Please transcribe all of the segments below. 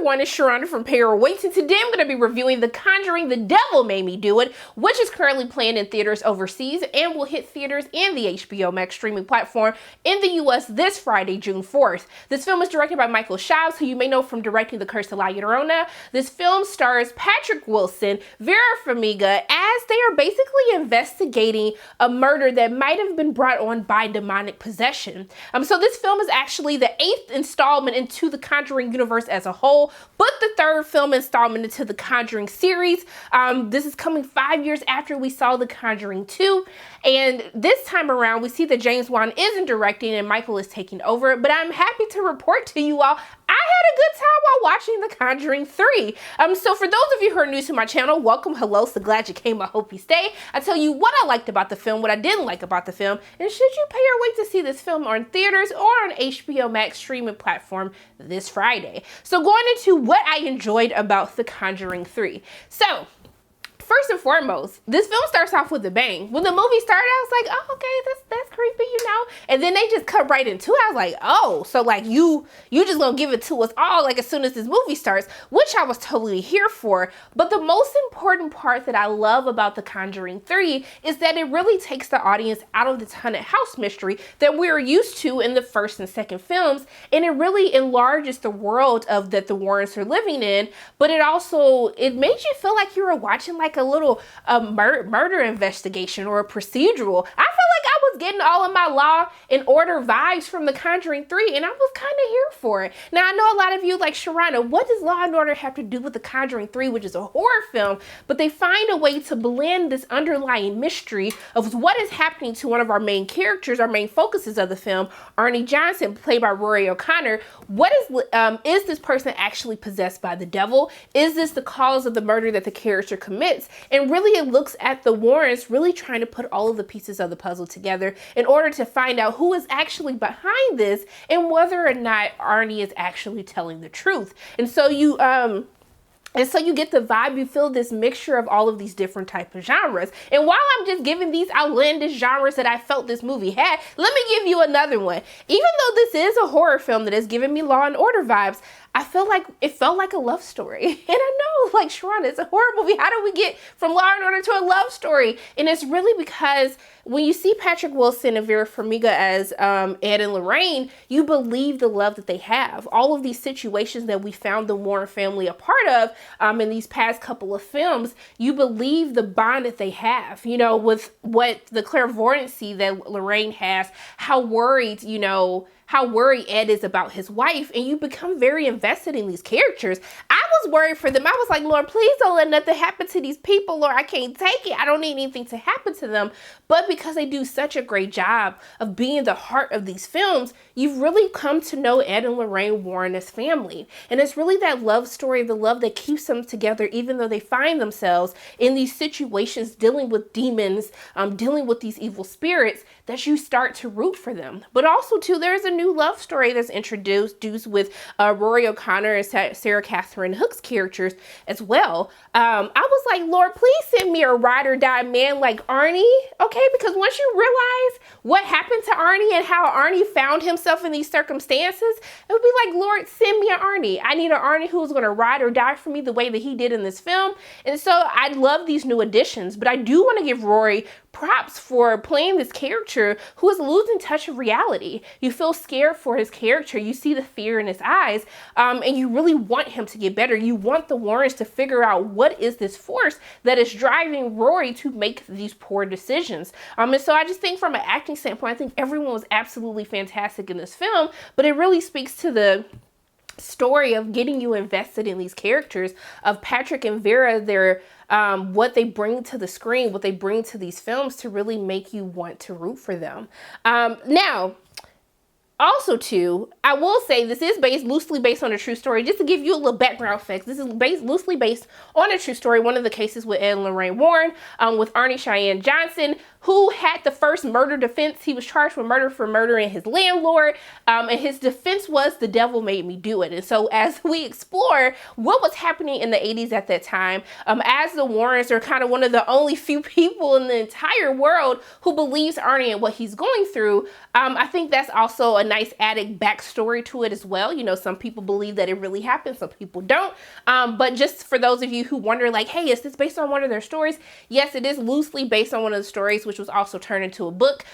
everyone, it's Sharonda from PREDECESSORS, and today I'm going to be reviewing The Conjuring, The Devil Made Me Do It, which is currently playing in theaters overseas and will hit theaters and the HBO Max streaming platform in the US this Friday, June 4th. This film is directed by Michael Chaves, who you may know from directing The Curse of La Llorona. This film stars Patrick Wilson, Vera Farmiga, as they are basically investigating a murder that might have been brought on by demonic possession. So this film is actually the 8th installment into the Conjuring universe as a whole, but the 3rd film installment into the Conjuring series. This is coming 5 years after we saw The Conjuring 2, and this time around we see that James Wan isn't directing and Michael is taking over, but I'm happy to report to you all I had a good time while watching The Conjuring 3. So for those of you who are new to my channel, welcome, hello, so glad you came, I hope you stay. I'll tell you what I liked about the film, what I didn't like about the film, and should you pay or wait to see this film on theaters or on HBO Max streaming platform this Friday. So going into what I enjoyed about The Conjuring 3. So, first and foremost, this film starts off with a bang. When the movie started, I was like, oh, okay, that's creepy, you know? And then they just cut right into it. I was like, oh, so like you just gonna give it to us all like as soon as this movie starts, which I was totally here for. But the most important part that I love about The Conjuring 3 is that it really takes the audience out of this haunted house mystery that we're used to in the first and second films, and it really enlarges the world of that the Warrens are living in, but it made you feel like you were watching like a little murder investigation or a procedural. I felt like I was getting all of my Law and Order vibes from The Conjuring 3, and I was kind of here for it. Now, I know a lot of you like, Sharonda, what does Law and Order have to do with The Conjuring 3, which is a horror film? But they find a way to blend this underlying mystery of what is happening to one of our main characters, our main focuses of the film, Arnie Johnson, played by Rory O'Connor. What is this person actually possessed by the devil? Is this the cause of the murder that the character commits? And really it looks at the Warrens really trying to put all of the pieces of the puzzle together in order to find out who is actually behind this and whether or not Arnie is actually telling the truth. And so you get the vibe, you feel this mixture of all of these different types of genres. And while I'm just giving these outlandish genres that I felt this movie had, let me give you another one. Even though this is a horror film that is giving me Law and Order vibes, I feel like it felt like a love story. And I know, like, Sharonda, it's a horror movie. How do we get from Law and Order to a love story? And it's really because when you see Patrick Wilson and Vera Farmiga as Ed and Lorraine, you believe the love that they have. All of these situations that we found the Warren family a part of in these past couple of films, you believe the bond that they have, you know, with what the clairvoyancy that Lorraine has, how worried Ed is about his wife, and you become very invested in these characters. I was worried for them. I was like, Lord, please don't let nothing happen to these people, Lord. I can't take it. I don't need anything to happen to them. But because they do such a great job of being the heart of these films, you've really come to know Ed and Lorraine Warren as family. And it's really that love story, the love that keeps them together, even though they find themselves in these situations dealing with demons, dealing with these evil spirits, that you start to root for them. But also, too, there's a new love story that's introduced with Rory O'Connor and Sarah Catherine Hook's characters as well. I was like, Lord, please send me a ride or die man like Arnie, okay? Because once you realize what happened to Arnie and how Arnie found himself in these circumstances, it would be like, Lord, send me an Arnie. I need an Arnie who's going to ride or die for me the way that he did in this film. And so I love these new additions, but I do want to give Rory props for playing this character who is losing touch of reality. You feel scared for his character. You see the fear in his eyes, and you really want him to get better. You want the Warrens to figure out what is this force that is driving Rory to make these poor decisions. And so I just think from an acting standpoint, I think everyone was absolutely fantastic in this film, but it really speaks to the story of getting you invested in these characters of Patrick and Vera, what they bring to the screen, what they bring to these films to really make you want to root for them. Now, also, too, I will say this is loosely based on a true story. Just to give you a little background facts, this is loosely based on a true story. One of the cases with Ed and Lorraine Warren, with Arnie Cheyenne Johnson, who had the first murder defense. He was charged with murder for murdering his landlord, and his defense was the devil made me do it. And so as we explore what was happening in the 80s at that time, as the Warrens are kind of one of the only few people in the entire world who believes Arnie and what he's going through, I think that's also another nice added backstory to it as well. You know, some people believe that it really happened, some people don't. But just for those of you who wonder, like, hey, is this based on one of their stories? Yes, it is loosely based on one of the stories, which was also turned into a book,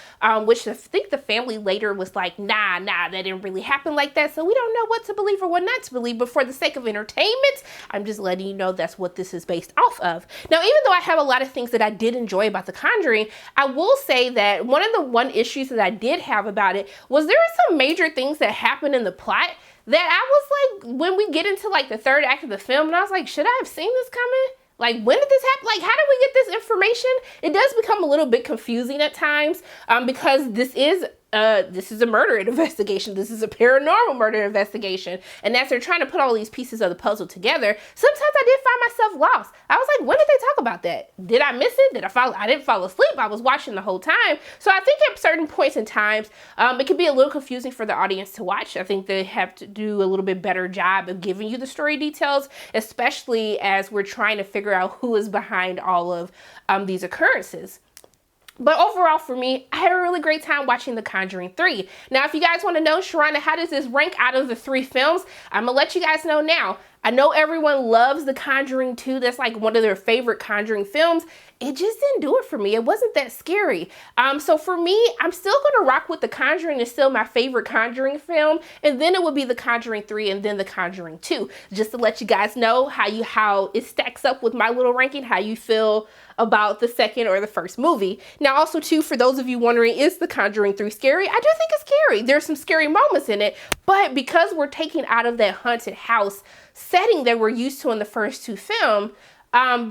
which I think the family later was like, nah, that didn't really happen like that. So we don't know what to believe or what not to believe. But for the sake of entertainment, I'm just letting you know that's what this is based off of. Now, even though I have a lot of things that I did enjoy about The Conjuring, I will say that one of the issues that I did have about it was there were some major things that happened in the plot that I was like, when we get into like the third act of the film, and I was like, should I have seen this coming? Like, when did this happen? Like, how did we get this information? It does become a little bit confusing at times, because this is a murder investigation. This is a paranormal murder investigation. And as they're trying to put all these pieces of the puzzle together, sometimes I did find myself lost. I was like, when did they talk about that? Did I miss it? I didn't fall asleep. I was watching the whole time. So I think at certain points in times, it can be a little confusing for the audience to watch. I think they have to do a little bit better job of giving you the story details, especially as we're trying to figure out who is behind all of these occurrences. But overall, for me, I had a really great time watching The Conjuring 3. Now, if you guys want to know, Sharona, how does this rank out of the 3 films? I'm going to let you guys know now. I know everyone loves The Conjuring 2. That's like one of their favorite Conjuring films. It just didn't do it for me. It wasn't that scary. So for me, I'm still going to rock with The Conjuring. It's still my favorite Conjuring film. And then it would be The Conjuring 3 and then The Conjuring 2. Just to let you guys know how it stacks up with my little ranking, how you feel about the second or the first movie. Now also too, for those of you wondering, is The Conjuring 3 scary? I do think it's scary. There's some scary moments in it, but because we're taking out of that haunted house setting that we're used to in the first 2 films,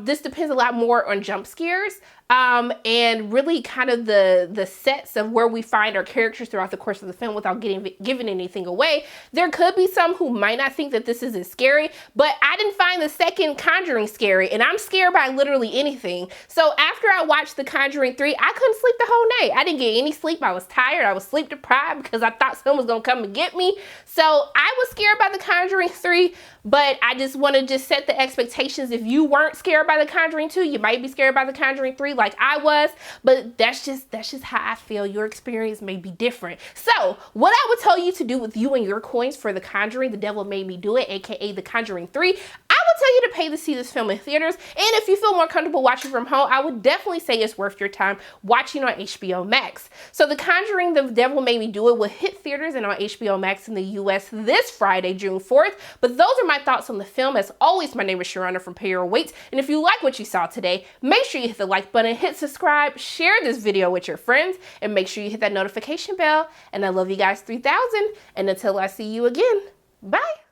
this depends a lot more on jump scares and really kind of the sets of where we find our characters throughout the course of the film without giving anything away. There could be some who might not think that this isn't scary, but I didn't find the second Conjuring scary, and I'm scared by literally anything. So after I watched The Conjuring 3, I couldn't sleep the whole night. I didn't get any sleep. I was tired. I was sleep deprived because I thought someone was gonna come and get me. So I was scared by The Conjuring 3, but I just want to set the expectations. If you weren't scared by The Conjuring 2, you might be scared by The Conjuring 3 like I was, but that's just how I feel. Your experience may be different. So what I would tell you to do with you and your coins for The Conjuring, The Devil Made Me Do It, aka The Conjuring 3, I would tell you to pay to see this film in theaters. And if you feel more comfortable watching from home, I would definitely say it's worth your time watching on HBO Max. So The Conjuring, The Devil Made Me Do It will hit theaters and on HBO Max in the US this Friday, June 4th. But those are my thoughts on the film. As always, my name is Sharona from Pay Your Weight. And if you like what you saw today, make sure you hit the like button, hit subscribe, share this video with your friends, and make sure you hit that notification bell. And I love you guys 3000. And until I see you again, bye.